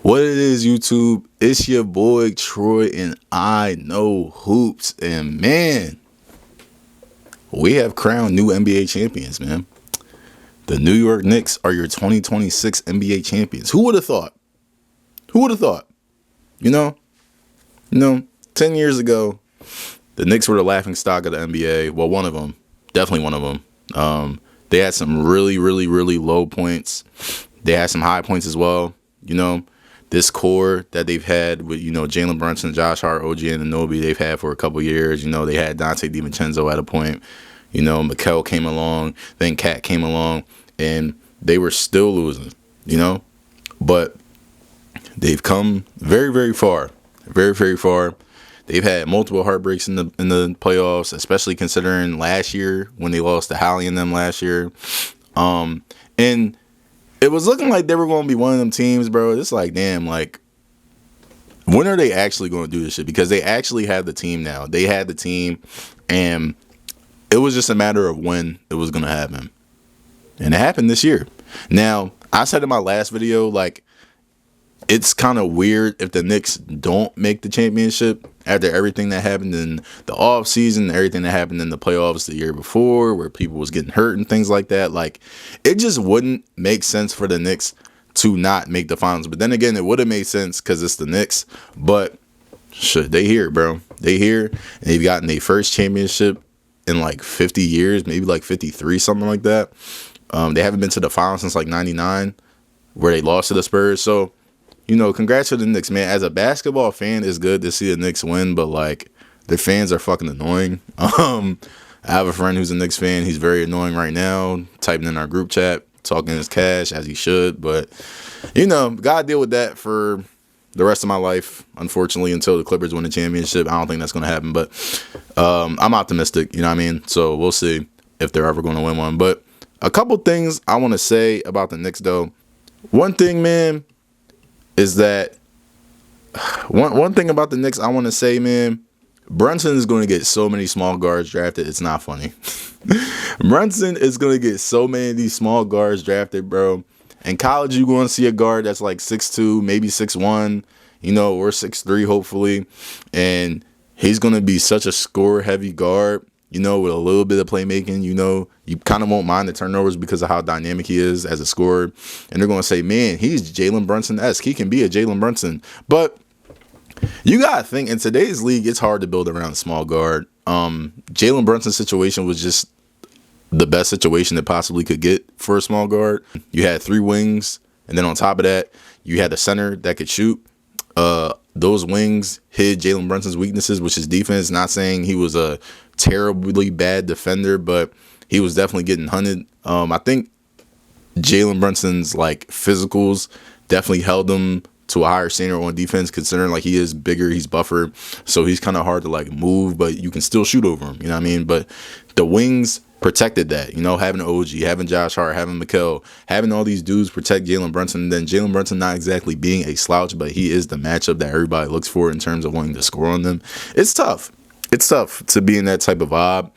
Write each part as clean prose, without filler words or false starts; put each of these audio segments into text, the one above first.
What it is, YouTube? It's your boy Troy, and I know hoops. And man, we have crowned new NBA champions, man. The New York Knicks are your 2026 NBA champions. Who would have thought? Who would have thought? You know, 10 years ago, the Knicks were the laughing stock of the NBA. Well, one of them, definitely one of them. They had some really low points. They had some high points as well. This core that they've had with, Jalen Brunson, Josh Hart, OG Anunoby, they've had for a couple years. They had Dante DiVincenzo at a point. Mikal came along, then Cat came along, and they were still losing, But they've come very far. Very far. They've had multiple heartbreaks in the playoffs, especially considering last year when they lost to Hallie and them last year. And it was looking like they were going to be one of them teams, bro. It's like, damn, like, when are they actually going to do this shit? Because they actually have the team now. They had the team, and it was just a matter of when it was going to happen. And it happened this year. Now, I said in my last video, like, it's kind of weird if the Knicks don't make the championship after everything that happened in the offseason, everything that happened in the playoffs the year before, where people was getting hurt and things like that. Like, it just wouldn't make sense for the Knicks to not make the finals. But then again, it would have made sense because it's the Knicks. But shit, they here, bro. They here, and they've gotten their first championship in like 50 years, maybe like 53, something like that. They haven't been to the finals since like 99, where they lost to the Spurs. So, congrats to the Knicks, man. As a basketball fan, it's good to see the Knicks win, but, like, their fans are fucking annoying. I have a friend who's a Knicks fan. He's very annoying right now, typing in our group chat, talking his cash, as he should. But, gotta deal with that for the rest of my life, unfortunately, until the Clippers win the championship. I don't think that's going to happen, but I'm optimistic, you know what I mean? So we'll see if they're ever going to win one. But a couple things I want to say about the Knicks, though. One thing, man, is that one thing about the Knicks I want to say, man, Brunson is going to get so many small guards drafted. It's not funny. Brunson is going to get so many of these small guards drafted, bro. In college, you're going to see a guard that's like 6'2", maybe 6'1", or 6'3", hopefully. And he's going to be such a score-heavy guard, with a little bit of playmaking. You kind of won't mind the turnovers because of how dynamic he is as a scorer. And they're going to say, man, he's Jalen Brunson-esque. He can be a Jalen Brunson. But you got to think, in today's league, it's hard to build around a small guard. Jalen Brunson's situation was just the best situation it possibly could get for a small guard. You had 3 wings, and then on top of that, you had a center that could shoot. Those wings hid Jalen Brunson's weaknesses, which is defense. Not saying he was a terribly bad defender, but he was definitely getting hunted. I think Jalen Brunson's like physicals definitely held him to a higher standard on defense, considering like he is bigger, he's buffer, so he's kind of hard to like move, but you can still shoot over him. You know what I mean? But the wings protected that. Having OG, having Josh Hart, having Mikal, having all these dudes protect Jalen Brunson. And then Jalen Brunson not exactly being a slouch, but he is the matchup that everybody looks for in terms of wanting to score on them. It's tough. It's tough to be in that type of vibe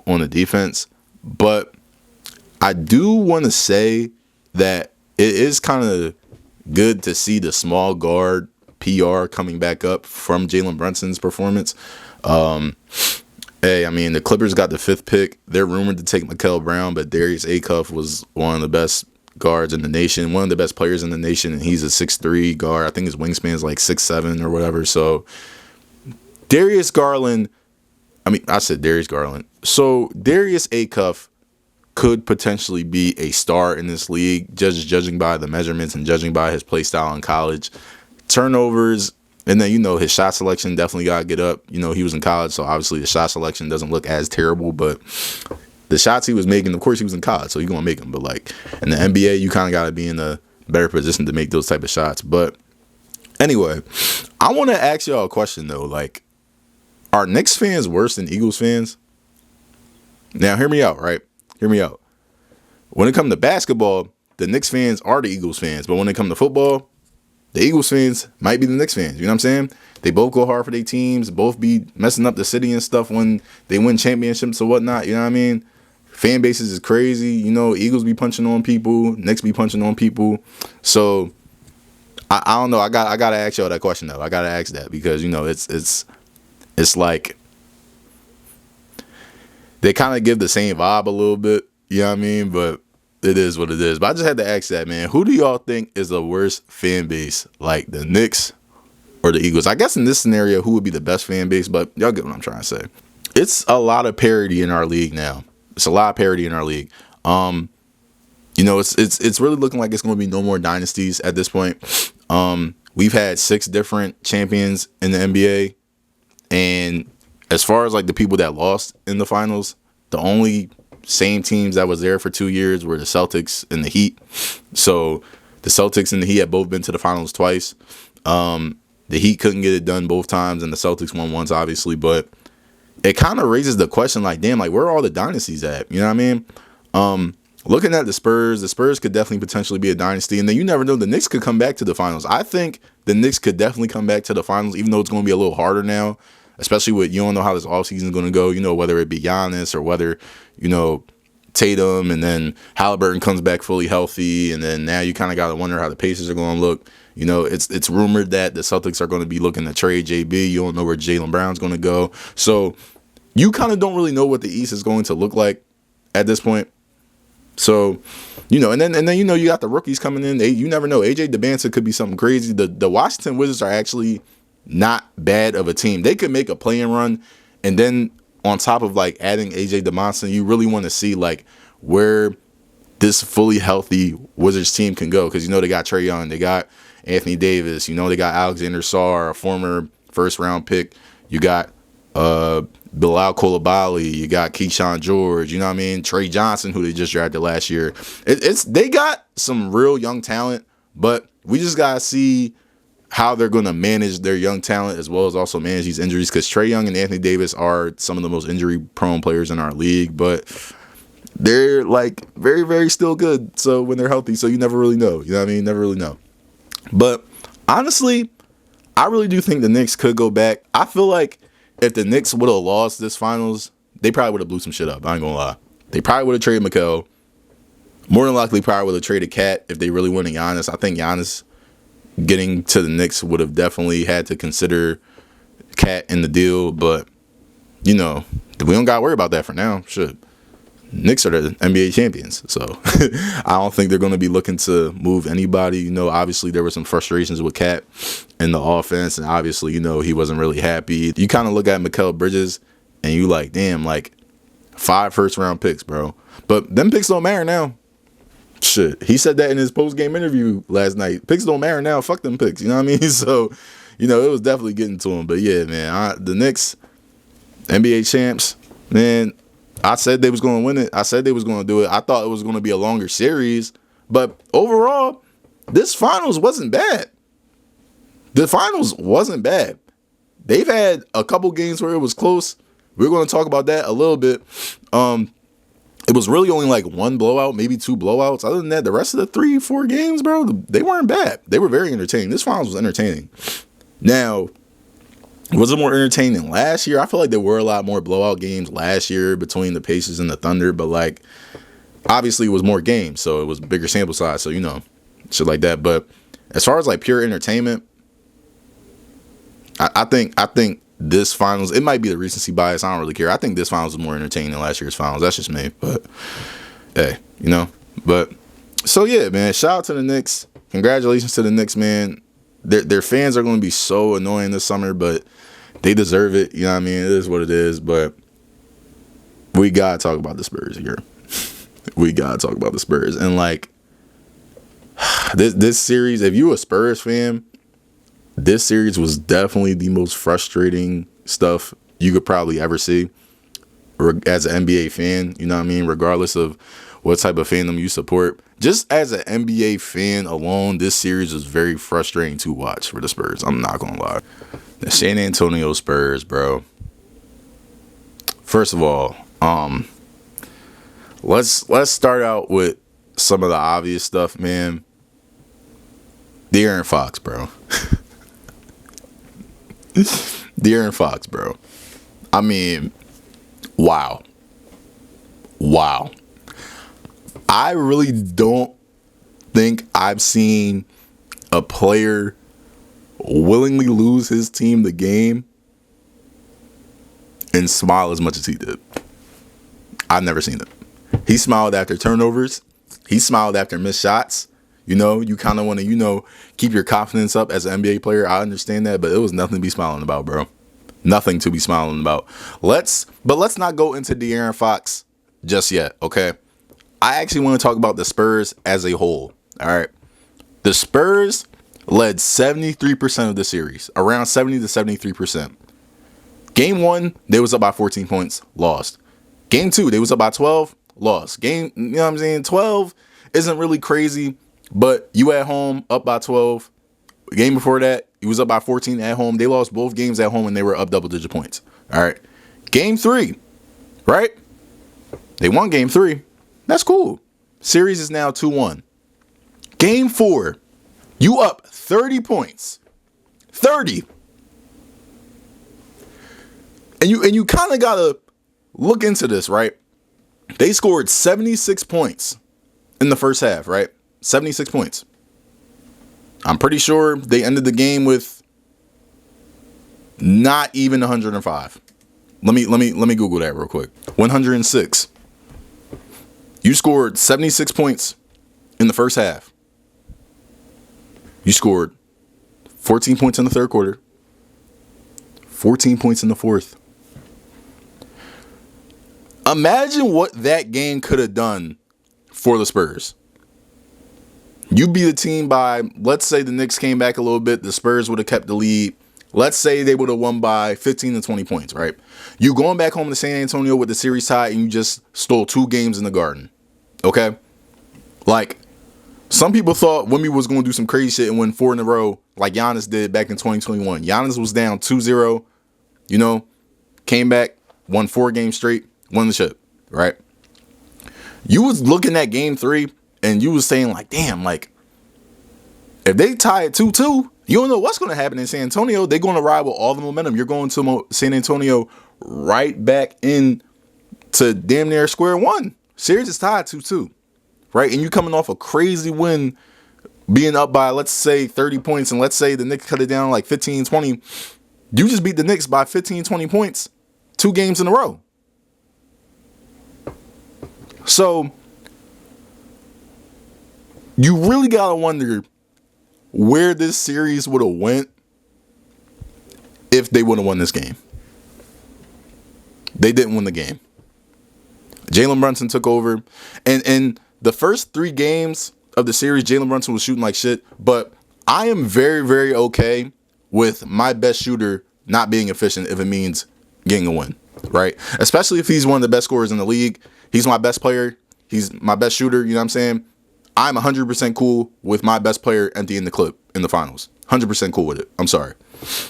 on the defense. But I do want to say that it is kind of good to see the small guard PR coming back up from Jalen Brunson's performance. Hey, I mean, the Clippers got the 5th pick. They're rumored to take Mikal Brown, but Darius Acuff was one of the best guards in the nation, one of the best players in the nation, and he's a 6'3" guard. I think his wingspan is like 6'7" or whatever. So Darius Garland, I said Darius Garland. So Darius Acuff could potentially be a star in this league, just judging by the measurements and judging by his play style in college. Turnovers, and then, his shot selection definitely got to get up. He was in college, so obviously the shot selection doesn't look as terrible, but the shots he was making, of course he was in college, so you're going to make them. But, like, in the NBA, you kind of got to be in a better position to make those type of shots. But anyway, I want to ask y'all a question, though. Like, are Knicks fans worse than Eagles fans? Now, hear me out, right? Hear me out. When it comes to basketball, the Knicks fans are the Eagles fans. But when it comes to football, the Eagles fans might be the Knicks fans. You know what I'm saying? They both go hard for their teams, both be messing up the city and stuff when they win championships or whatnot. You know what I mean? Fan bases is crazy. Eagles be punching on people. Knicks be punching on people. So I don't know. I gotta ask y'all that question though. I gotta ask that because it's like they kind of give the same vibe a little bit. You know what I mean? But it is what it is. But I just had to ask that, man. Who do y'all think is the worst fan base? Like the Knicks or the Eagles? I guess in this scenario, who would be the best fan base? But y'all get what I'm trying to say. It's a lot of parity in our league now. It's a lot of parity in our league. It's really looking like it's going to be no more dynasties at this point. We've had 6 different champions in the NBA, and as far as like the people that lost in the finals, the only same teams that was there for 2 years were the Celtics and the Heat. So the Celtics and the Heat had both been to the finals twice. The Heat couldn't get it done both times, and the Celtics won once, obviously. But it kind of raises the question, like, damn, like where are all the dynasties at? You know what I mean? Looking at the Spurs could definitely potentially be a dynasty. And then you never know, the Knicks could come back to the finals. I think the Knicks could definitely come back to the finals, even though it's going to be a little harder now, especially with you don't know how this offseason is going to go, whether it be Giannis or whether, Tatum and then Halliburton comes back fully healthy. And then now you kind of got to wonder how the Pacers are going to look. It's rumored that the Celtics are going to be looking to trade JB. You don't know where Jaylen Brown's going to go. So you kind of don't really know what the East is going to look like at this point. So, and then you got the rookies coming in. You never know. AJ DeBanza could be something crazy. The Washington Wizards are actually not bad of a team. They could make a play-in run, and then on top of like adding AJ DeBanza, you really want to see like where this fully healthy Wizards team can go because they got Trae Young, they got Anthony Davis, they got Alexander Sarr, a former first-round pick. You got Bilal Coulibaly, you got Keyshawn George, you know what I mean? Trey Johnson, who they just drafted last year. They got some real young talent, but we just gotta see how they're gonna manage their young talent as well as also manage these injuries because Trae Young and Anthony Davis are some of the most injury-prone players in our league, but they're like very, very still good. So when they're healthy, so you never really know. You know what I mean? Never really know. But honestly, I really do think the Knicks could go back. I feel like if the Knicks would have lost this finals, they probably would have blew some shit up. I ain't gonna lie. They probably would have traded Mikal. More than likely, probably would have traded Cat if they really wanted Giannis. I think Giannis getting to the Knicks would have definitely had to consider Cat in the deal. But, we don't got to worry about that for now. Shit. Knicks are the NBA champions, so I don't think they're going to be looking to move anybody. Obviously there were some frustrations with Cat in the offense, and obviously, he wasn't really happy. You kind of look at Mikal Bridges, and you like, damn, like 5 first-round picks, bro. But them picks don't matter now. Shit, he said that in his post-game interview last night. Picks don't matter now. Fuck them picks, you know what I mean? So, it was definitely getting to him. But yeah, man, the Knicks, NBA champs, man. I said they was going to win it. I said they was going to do it. I thought it was going to be a longer series. But overall, this finals wasn't bad. The finals wasn't bad. They've had a couple games where it was close. We're going to talk about that a little bit. It was really only like 1 blowout, maybe 2 blowouts. Other than that, the rest of the 3-4 games, bro, they weren't bad. They were very entertaining. This finals was entertaining. Now, was it more entertaining than last year? I feel like there were a lot more blowout games last year between the Pacers and the Thunder, but like obviously it was more games, so it was bigger sample size, so shit like that. But as far as like pure entertainment, I think this finals, it might be the recency bias, I don't really care. I think this finals was more entertaining than last year's finals. That's just me. But hey, But so yeah, man, shout out to the Knicks. Congratulations to the Knicks, man. Their fans are going to be so annoying this summer, but they deserve it. You know what I mean? It is what it is. But we got to talk about the Spurs here. We got to talk about the Spurs. And like this series, if you a Spurs fan, this series was definitely the most frustrating stuff you could probably ever see as an NBA fan. You know what I mean? Regardless of what type of fandom you support. Just as an NBA fan alone, this series was very frustrating to watch for the Spurs. I'm not going to lie. The San Antonio Spurs, bro. First of all, let's start out with some of the obvious stuff, man. De'Aaron Fox, bro. De'Aaron Fox, bro. I mean, wow. I really don't think I've seen a player willingly lose his team the game and smile as much as he did. I've never seen it. He smiled after turnovers. He smiled after missed shots. You know, you kind of want to, keep your confidence up as an NBA player. I understand that, but it was nothing to be smiling about, bro. Nothing to be smiling about. Let's not go into De'Aaron Fox just yet, okay? I actually want to talk about the Spurs as a whole, all right? The Spurs led 73% of the series, around 70 to 73%. Game 1, they was up by 14 points, lost. Game 2, they was up by 12, lost. Game, 12 isn't really crazy, but you at home up by 12. Game before that, you was up by 14 at home. They lost both games at home and they were up double-digit points. All right. Game 3, right? They won game 3. That's cool. Series is now 2-1. Game 4, you up 30 points. 30. And you kind of got to look into this, right? They scored 76 points in the first half, right? 76 points. I'm pretty sure they ended the game with not even 105. Let me Google that real quick. 106. You scored 76 points in the first half. You scored 14 points in the third quarter. 14 points in the fourth. Imagine what that game could have done for the Spurs. You beat the team by, let's say the Knicks came back a little bit. The Spurs would have kept the lead. Let's say they would have won by 15 to 20 points, right? You going back home to San Antonio with the series tied and you just stole 2 games in the Garden. Okay? Like, some people thought Wemby was going to do some crazy shit and win 4 in a row like Giannis did back in 2021. Giannis was down 2-0, came back, won 4 games straight, won the ship, right? You was looking at game 3 and you was saying like, damn, like, if they tie it 2-2, you don't know what's going to happen in San Antonio. They're going to ride with all the momentum. You're going to San Antonio right back in to damn near square one. Series is tied 2-2, right? And you coming off a crazy win, being up by, let's say, 30 points, and let's say the Knicks cut it down like 15, 20. You just beat the Knicks by 15, 20 points 2 games in a row. So you really got to wonder where this series would have went if they would have won this game. They didn't win the game. Jalen Brunson took over. And in the first 3 games of the series, Jalen Brunson was shooting like shit. But I am very, very okay with my best shooter not being efficient if it means getting a win, right? Especially if he's one of the best scorers in the league. He's my best player. He's my best shooter. You know what I'm saying? I'm 100% cool with my best player emptying the clip in the finals. 100% cool with it. I'm sorry.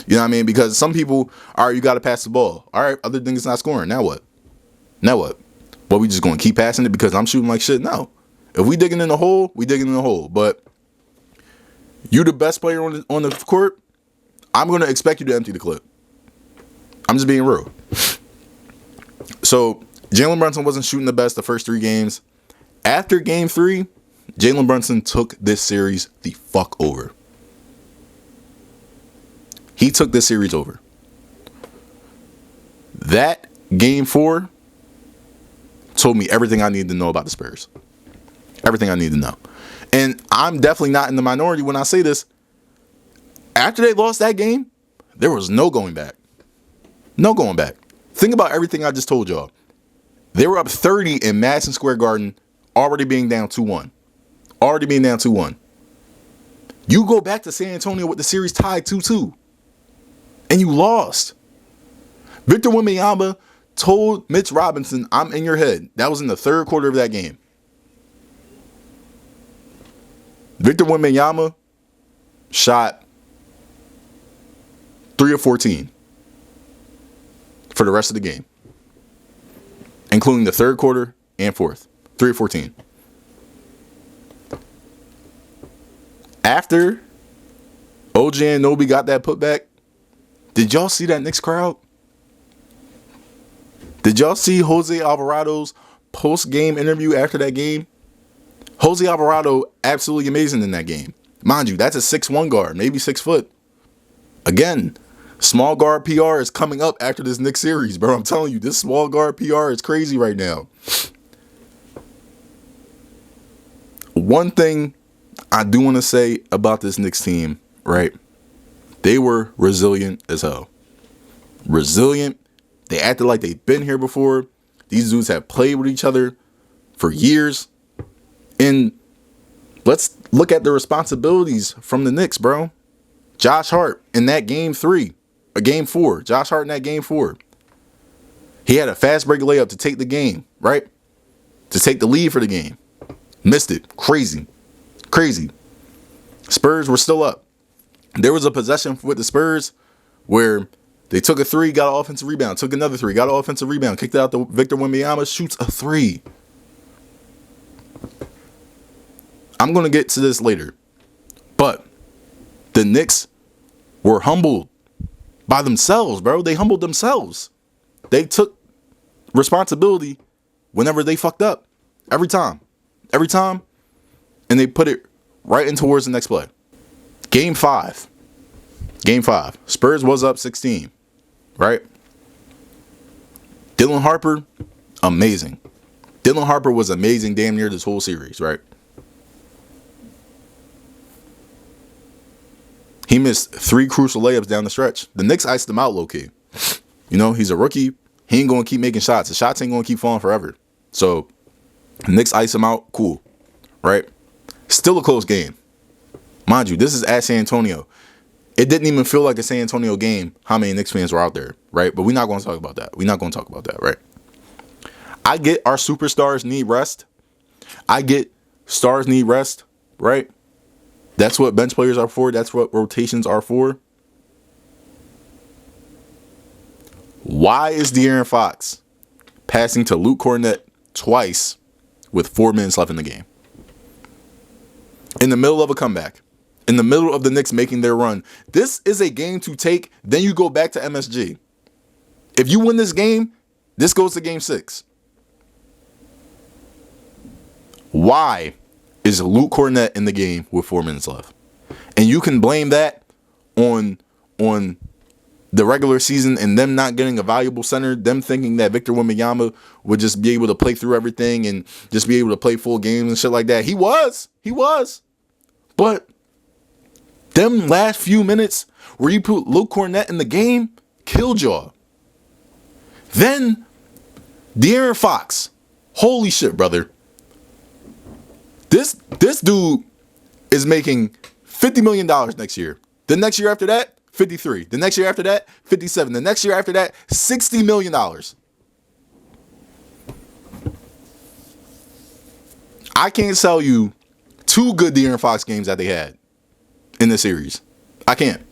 You know what I mean? Because some people, all right, you got to pass the ball. All right, other things not scoring. Now what? But we just going to keep passing it because I'm shooting like shit? No. If we digging in the hole, we digging in the hole. But you the best player on the court, I'm going to expect you to empty the clip. I'm just being real. So Jalen Brunson wasn't shooting the best the first 3 games. After game 3, Jalen Brunson took this series the fuck over. He took this series over. That game 4 told me everything I needed to know about the Spurs. Everything I need to know. And I'm definitely not in the minority when I say this. After they lost that game, there was no going back. No going back. Think about everything I just told y'all. They were up 30 in Madison Square Garden, already being down 2-1. Already being down 2-1. You go back to San Antonio with the series tied 2-2. And you lost. Victor Wembanyama told Mitch Robinson, I'm in your head. That was in the third quarter of that game. Victor Wembanyama shot 3 of 14 for the rest of the game, including the third quarter and fourth. 3 of 14. After OG Anunoby got that putback, did y'all see that Knicks crowd? Did y'all see Jose Alvarado's post-game interview after that game? Jose Alvarado, absolutely amazing in that game. Mind you, that's a 6'1" guard, maybe 6 foot. Again, small guard PR is coming up after this Knicks series, bro. I'm telling you, this small guard PR is crazy right now. One thing I do want to say about this Knicks team, right? They were resilient as hell. Resilient. They acted like they've been here before. These dudes have played with each other for years. And let's look at the responsibilities from the Knicks, bro. Josh Hart in that game 4. Josh Hart in that game 4. He had a fast break layup to take the game, right? To take the lead for the game. Missed it. Crazy. Spurs were still up. There was a possession with the Spurs where they took a 3, got an offensive rebound, took another 3, got an offensive rebound, kicked it out to Victor Wembanyama, shoots a 3. I'm going to get to this later. But the Knicks were humbled by themselves, bro. They humbled themselves. They took responsibility whenever they fucked up. Every time. And they put it right in towards the next play. Game 5. Spurs was up 16. Right? Dylan Harper, amazing. Dylan Harper was amazing damn near this whole series, right? He missed 3 crucial layups down the stretch. The Knicks iced him out low-key. You know, he's a rookie. He ain't going to keep making shots. The shots ain't going to keep falling forever. So, the Knicks ice him out. Cool. Right? Still a close game. Mind you, this is at San Antonio. It didn't even feel like a San Antonio game how many Knicks fans were out there. Right? But we're not going to talk about that. Right? I get our superstars need rest. I get stars need rest. Right? That's what bench players are for. That's what rotations are for. Why is De'Aaron Fox passing to Luke Kornet twice with 4 minutes left in the game? In the middle of a comeback. In the middle of the Knicks making their run. This is a game to take. Then you go back to MSG. If you win this game, this goes to game 6. Why is Luke Kornet in the game with 4 minutes left? And you can blame that on the regular season and them not getting a valuable center, them thinking that Victor Wembanyama would just be able to play through everything and just be able to play full games and shit like that. He was. But them last few minutes where you put Luke Kornet in the game killed y'all. Then De'Aaron Fox. Holy shit, brother. This dude is making $50 million next year. The next year after that, 53. The next year after that, 57. The next year after that, $60 million. I can't sell you 2 good De'Aaron Fox games that they had in this series. I can't.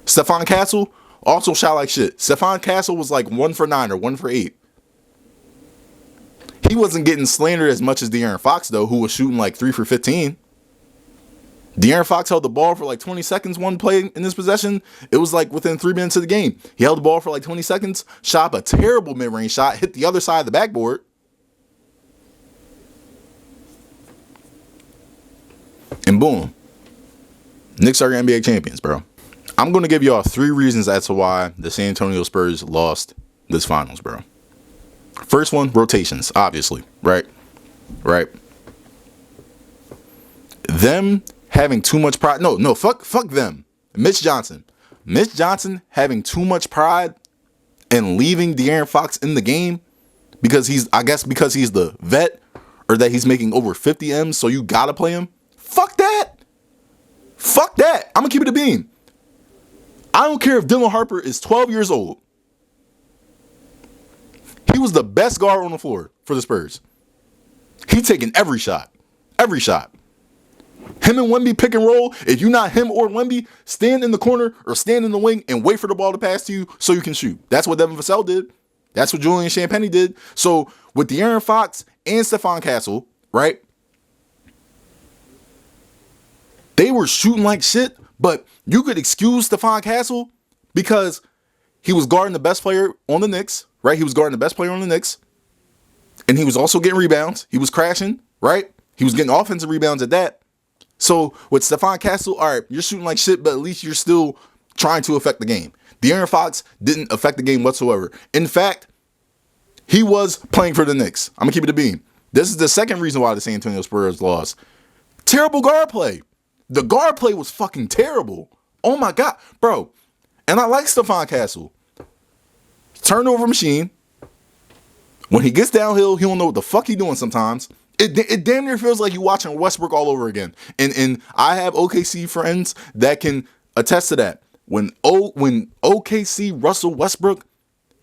Stephon Castle also shot like shit. Stephon Castle was like 1 for 9 or 1 for 8. He wasn't getting slandered as much as De'Aaron Fox, though, who was shooting like 3 for 15. De'Aaron Fox held the ball for like 20 seconds one play in this possession. It was like within 3 minutes of the game. He held the ball for like 20 seconds, shot a terrible mid-range shot, hit the other side of the backboard. And boom. Knicks are NBA champions, bro. I'm going to give y'all 3 reasons as to why the San Antonio Spurs lost this finals, bro. First one, rotations, obviously, right? Them having too much pride. No, fuck them. Mitch Johnson having too much pride and leaving De'Aaron Fox in the game because he's the vet or that he's making over 50 M's, so you gotta play him. Fuck that. I'm gonna keep it a beam. I don't care if Dylan Harper is 12 years old. He was the best guard on the floor for the Spurs. He taking every shot. Him and Wemby pick and roll. If you're not him or Wemby, stand in the corner or stand in the wing and wait for the ball to pass to you so you can shoot. That's what Devin Vassell did. That's what Julian Champagnie did. So with De'Aaron Fox and Stephon Castle, right? They were shooting like shit, but you could excuse Stephon Castle because he was guarding the best player on the Knicks, right? He was guarding the best player on the Knicks. And he was also getting rebounds. He was crashing, right? He was getting offensive rebounds at that. So with Stephon Castle, all right, you're shooting like shit, but at least you're still trying to affect the game. De'Aaron Fox didn't affect the game whatsoever. In fact, he was playing for the Knicks. I'm going to keep it a beam. This is the second reason why the San Antonio Spurs lost. Terrible guard play. The guard play was fucking terrible. Oh my God, bro. And I like Stephon Castle. Turnover machine. When he gets downhill, he don't know what the fuck he doing sometimes. It damn near feels like you're watching Westbrook all over again. And I have OKC friends that can attest to that. When OKC Russell Westbrook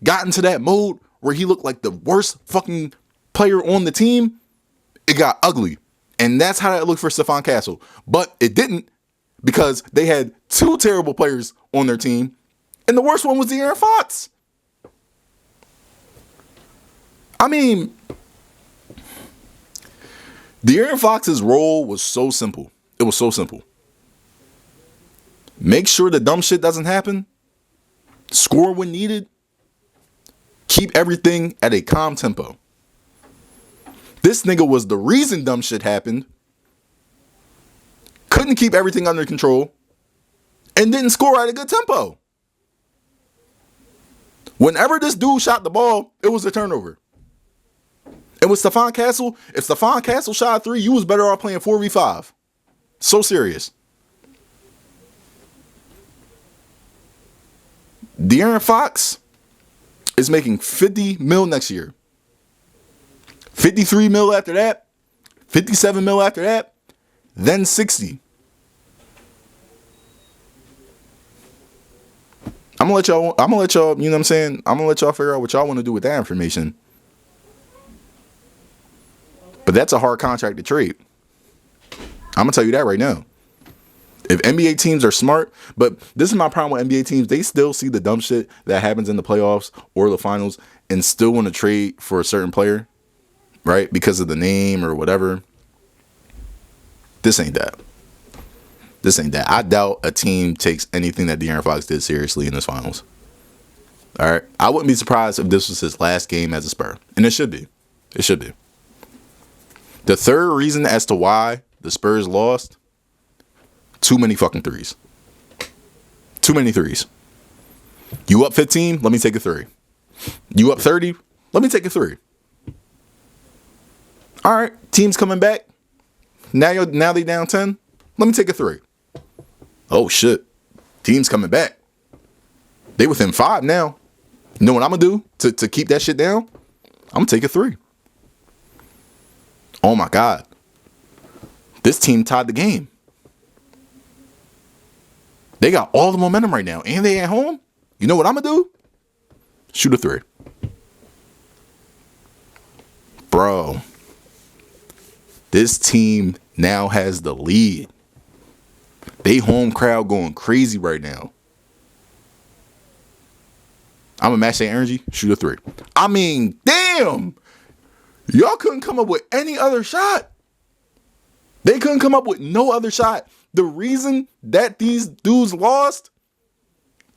got into that mode where he looked like the worst fucking player on the team, it got ugly. And that's how that looked for Stephon Castle. But it didn't, because they had two terrible players on their team, and the worst one was De'Aaron Fox. I mean, De'Aaron Fox's role was so simple. It was so simple. Make sure the dumb shit doesn't happen. Score when needed. Keep everything at a calm tempo. This nigga was the reason dumb shit happened. Couldn't keep everything under control. And didn't score at a good tempo. Whenever this dude shot the ball, it was a turnover. And with Stephon Castle, if Stephon Castle shot a three, you was better off playing 4v5. So serious. De'Aaron Fox is making 50 mil next year. 53 mil after that. 57 mil after that. Then 60. I'm gonna let y'all, you know what I'm saying? I'm gonna let y'all figure out what y'all want to do with that information. But that's a hard contract to trade. I'm gonna tell you that right now. If NBA teams are smart, but this is my problem with NBA teams, they still see the dumb shit that happens in the playoffs or the finals and still want to trade for a certain player, right? Because of the name or whatever. This ain't that. This ain't that. I doubt a team takes anything that De'Aaron Fox did seriously in this finals. All right. I wouldn't be surprised if this was his last game as a Spur. And it should be. It should be. The third reason as to why the Spurs lost, too many fucking threes. Too many threes. You up 15? Let me take a three. You up 30? Let me take a three. All right. Team's coming back. Now they down 10. Let me take a three. Oh, shit. Team's coming back. They within 5 now. You know what I'm going to do to keep that shit down? I'm going to take a three. Oh, my God. This team tied the game. They got all the momentum right now. And they at home. You know what I'm going to do? Shoot a three. Bro. This team now has the lead. They home crowd going crazy right now. I'm going to match that energy. Shoot a three. I mean, damn. Y'all couldn't come up with any other shot. They couldn't come up with no other shot. The reason that these dudes lost,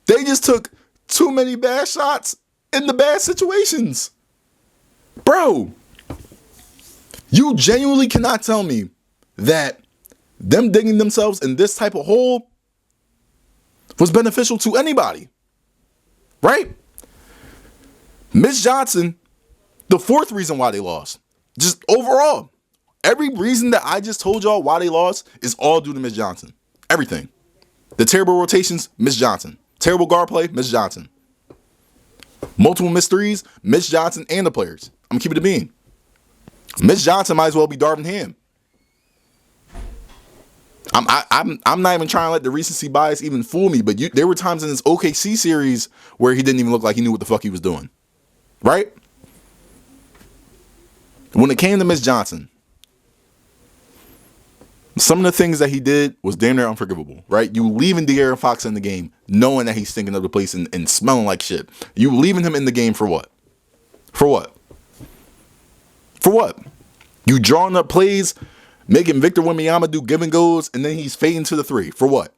they just took too many bad shots in the bad situations. Bro, you genuinely cannot tell me that them digging themselves in this type of hole was beneficial to anybody. Right? Mitch Johnson, the fourth reason why they lost. Just overall. Every reason that I just told y'all why they lost is all due to Mitch Johnson. Everything. The terrible rotations, Mitch Johnson. Terrible guard play, Mitch Johnson. Multiple missed threes, Mitch Johnson and the players. I'm going to keep it a bean. Mitch Johnson might as well be Darvin Ham. I'm not even trying to let the recency bias even fool me, but there were times in this OKC series where he didn't even look like he knew what the fuck he was doing. Right? When it came to Mitch Johnson, some of the things that he did was damn near unforgivable, right? You leaving De'Aaron Fox in the game knowing that he's stinking up the place and smelling like shit. You leaving him in the game for what? For what? For what? You drawing up plays, making Victor Wembanyama do give and goes, and then he's fading to the three. For what?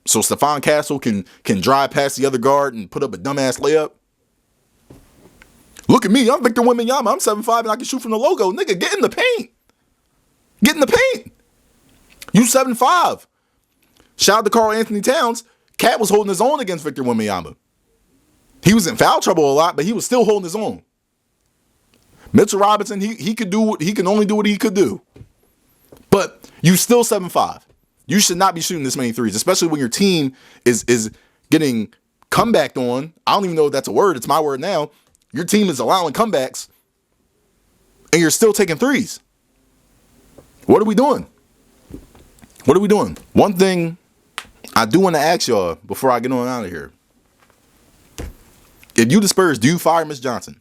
So Stephon Castle can drive past the other guard and put up a dumbass layup? Look at me. I'm Victor Wembanyama. I'm 7'5" and I can shoot from the logo. Nigga, get in the paint. Get in the paint. You 7'5". Shout out to Karl Anthony Towns. Cat was holding his own against Victor Wembanyama. He was in foul trouble a lot, but he was still holding his own. Mitchell Robinson, he can only do what he could do. But you still 7'5". You should not be shooting this many threes, especially when your team is getting comebacked on. I don't even know if that's a word. It's my word now. Your team is allowing comebacks, and you're still taking threes. What are we doing? What are we doing? One thing I do want to ask y'all before I get on out of here. If you the Spurs, do you fire Miss Johnson?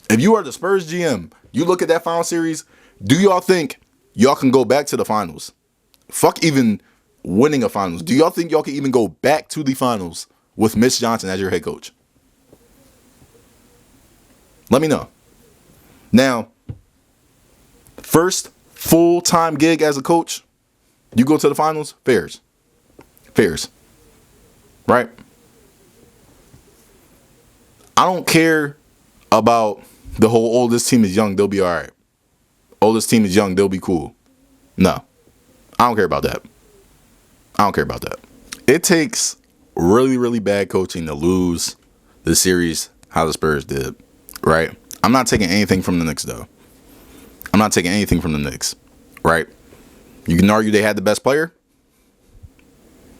If you are the Spurs GM, you look at that final series, do y'all think y'all can go back to the finals? Fuck even winning a finals. Do y'all think y'all can even go back to the finals with Miss Johnson as your head coach? Let me know. Now, first full-time gig as a coach, you go to the finals, fairs. Right? I don't care about the whole, oh, this team is young, they'll be all right. Oh, this team is young, they'll be cool. No. I don't care about that. It takes really, really bad coaching to lose the series how the Spurs did, right? I'm not taking anything from the Knicks, though. Right? You can argue they had the best player.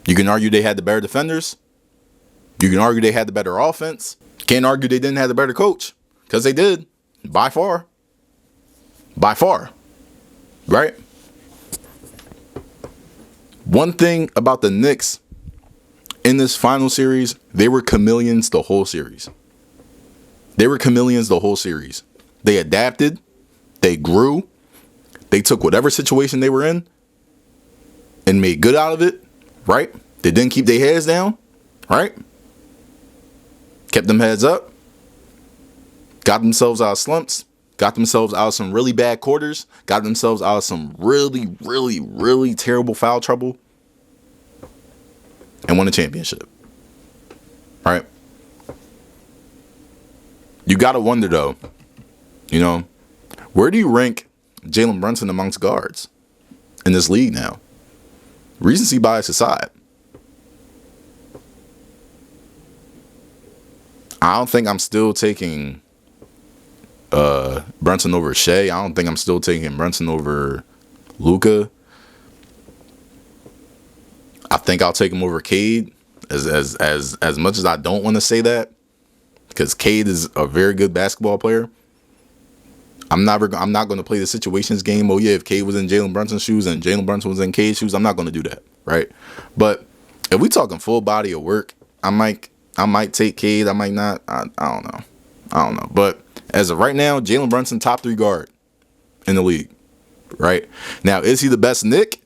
You can argue they had the better defenders. You can argue they had the better offense. Can't argue they didn't have the better coach, because they did, by far. Right? One thing about the Knicks in this final series, they were chameleons the whole series. They adapted. They grew. They took whatever situation they were in and made good out of it, right? They didn't keep their heads down, right? Kept them heads up. Got themselves out of slumps. Got themselves out of some really bad quarters. Got themselves out of some really, really, really terrible foul trouble. And won a championship. Right? You got to wonder, though, where do you rank Jalen Brunson amongst guards in this league now? Recency bias aside. I don't think I'm still taking Brunson over Shea. I don't think I'm still taking Brunson over Luka. I think I'll take him over Cade, as much as I don't want to say that, because Cade is a very good basketball player. I'm not going to play the situations game. Oh yeah, if Cade was in Jalen Brunson's shoes and Jalen Brunson was in Cade's shoes, I'm not going to do that, right? But if we talking full body of work, I might take Cade. I might not. I don't know. But as of right now, Jalen Brunson, top 3 guard in the league. Right? Now, is he the best Knick?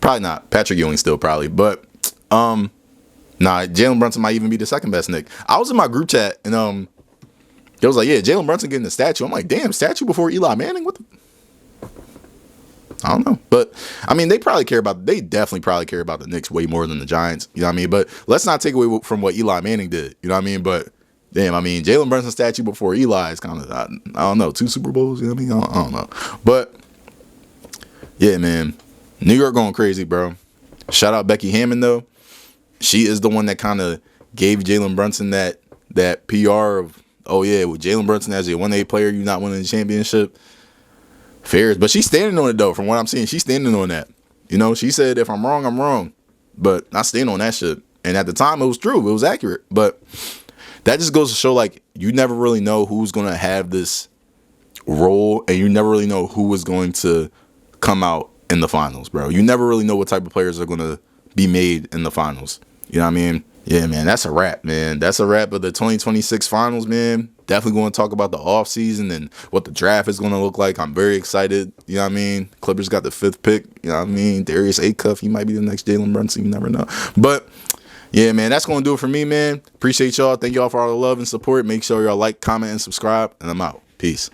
Probably not. Patrick Ewing still probably. But, Jalen Brunson might even be the second best Knick. I was in my group chat and it was like, yeah, Jalen Brunson getting the statue. I'm like, damn, statue before Eli Manning? What the? I don't know. But, they definitely probably care about the Knicks way more than the Giants. You know what I mean? But let's not take away from what Eli Manning did. You know what I mean? But, damn, Jalen Brunson statue before Eli is kind of, I don't know, 2 Super Bowls? You know what I mean? I don't know. But, yeah, man. New York going crazy, bro. Shout out Becky Hammon, though. She is the one that kind of gave Jalen Brunson that PR of, oh, yeah, with Jalen Brunson as a 1A player, you're not winning the championship. Fairs, but she's standing on it, though. From what I'm seeing, she's standing on that. She said, if I'm wrong, I'm wrong. But I stand on that shit. And at the time, it was true. It was accurate. But that just goes to show, you never really know who's going to have this role, and you never really know who is going to come out in the finals, bro. You never really know what type of players are going to be made in the finals. You know what I mean? Yeah, man, that's a wrap, man. That's a wrap of the 2026 finals, man. Definitely going to talk about the offseason and what the draft is going to look like. I'm very excited. You know what I mean? Clippers got the 5th pick. You know what I mean? Darius Acuff, he might be the next Jalen Brunson. You never know. But, yeah, man, that's going to do it for me, man. Appreciate y'all. Thank y'all for all the love and support. Make sure y'all like, comment, and subscribe. And I'm out. Peace.